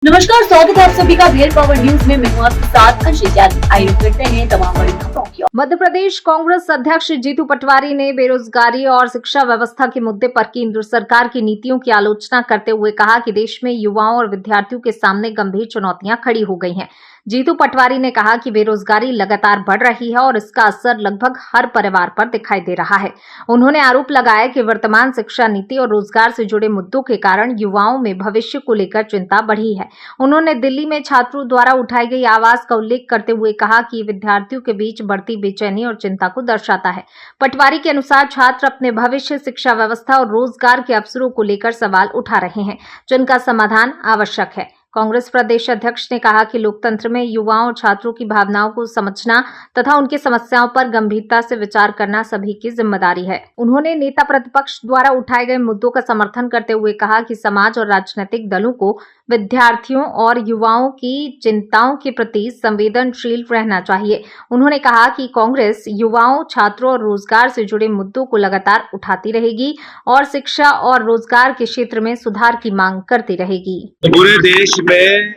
नमस्कार, स्वागत है आप सभी का रियल पावर न्यूज में। मैं हूं आपके साथ अंशित यादव। आइए करते हैं तमाम बड़ी खबरों की। मध्य प्रदेश कांग्रेस अध्यक्ष जीतू पटवारी ने बेरोजगारी और शिक्षा व्यवस्था के मुद्दे पर केंद्र सरकार की नीतियों की आलोचना करते हुए कहा कि देश में युवाओं और विद्यार्थियों के सामने गंभीर चुनौतियां खड़ी हो गई हैं। जीतू पटवारी ने कहा कि बेरोजगारी लगातार बढ़ रही है और इसका असर लगभग हर परिवार पर दिखाई दे रहा है। उन्होंने आरोप लगाया कि वर्तमान शिक्षा नीति और रोजगार से जुड़े मुद्दों के कारण युवाओं में भविष्य को लेकर चिंता बढ़ी है। उन्होंने दिल्ली में छात्रों द्वारा उठाई गई आवाज का उल्लेख करते हुए कहा कि विद्यार्थियों के बीच बढ़ती बेचैनी और चिंता को दर्शाता है। पटवारी के अनुसार छात्र अपने भविष्य, शिक्षा व्यवस्था और रोजगार के अवसरों को लेकर सवाल उठा रहे हैं, जिनका समाधान आवश्यक है। कांग्रेस प्रदेश अध्यक्ष ने कहा कि लोकतंत्र में युवाओं और छात्रों की भावनाओं को समझना तथा उनकी समस्याओं पर गंभीरता से विचार करना सभी की जिम्मेदारी है। उन्होंने नेता प्रतिपक्ष द्वारा उठाए गए मुद्दों का समर्थन करते हुए कहा कि समाज और राजनीतिक दलों को विद्यार्थियों और युवाओं की चिंताओं के प्रति संवेदनशील रहना चाहिए। उन्होंने कहा कि कांग्रेस युवाओं, छात्रों और रोजगार से जुड़े मुद्दों को लगातार उठाती रहेगी और शिक्षा और रोजगार के क्षेत्र में सुधार की मांग करती रहेगी। पूरे देश में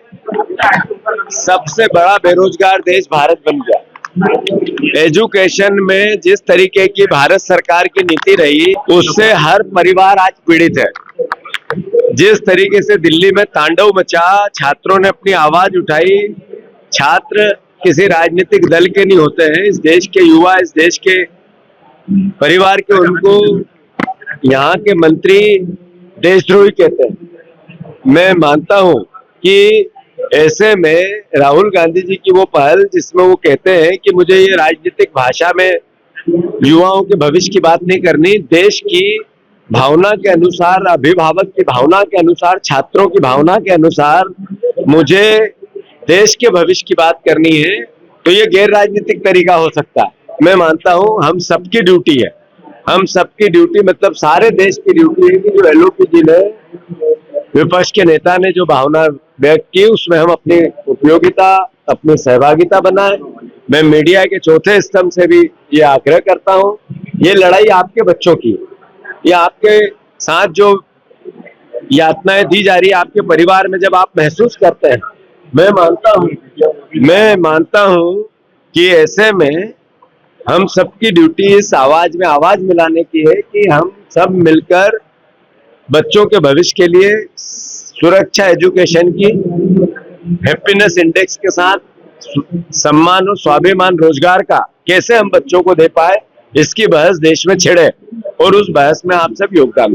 सबसे बड़ा बेरोजगार देश भारत बन गया। एजुकेशन में जिस तरीके की भारत सरकार की नीति रही, उससे हर परिवार आज पीड़ित है। जिस तरीके से दिल्ली में तांडव मचा, छात्रों ने अपनी आवाज उठाई। छात्र किसी राजनीतिक दल के नहीं होते हैं, इस देश के युवा, इस देश के परिवार के, उनको यहाँ के मंत्री देशद्रोही कहते हैं। मैं मानता हूं कि ऐसे में राहुल गांधी जी की वो पहल, जिसमें वो कहते हैं कि मुझे ये राजनीतिक भाषा में युवाओं के भविष्य की बात नहीं करनी, देश की भावना के अनुसार, अभिभावक की भावना के अनुसार, छात्रों की भावना के अनुसार मुझे देश के भविष्य की बात करनी है, तो ये गैर राजनीतिक तरीका हो सकता है। मैं मानता हूं हम सबकी ड्यूटी है, हम सबकी ड्यूटी मतलब सारे देश की ड्यूटी है कि जो एलओपी जी ने, विपक्ष के नेता ने जो भावना व्यक्त की, उसमें हम अपनी उपयोगिता, अपनी सहभागिता बनाएं। मैं मीडिया के चौथे स्तंभ से भी ये आग्रह करता हूं, ये लड़ाई आपके बच्चों की, ये आपके साथ जो यातनाएं दी जा रही है आपके परिवार में, जब आप महसूस करते हैं, मैं मानता हूं कि ऐसे में हम सबकी ड्यूटी इस आवाज में आवाज मिलाने की है कि हम सब मिलकर बच्चों के भविष्य के लिए सुरक्षा, एजुकेशन की, हैप्पीनेस इंडेक्स के साथ सम्मान और स्वाभिमान रोजगार का कैसे हम बच्चों को दे पाए, इसकी बहस देश में छिड़े और उस बहस में आप सब योगदान दो।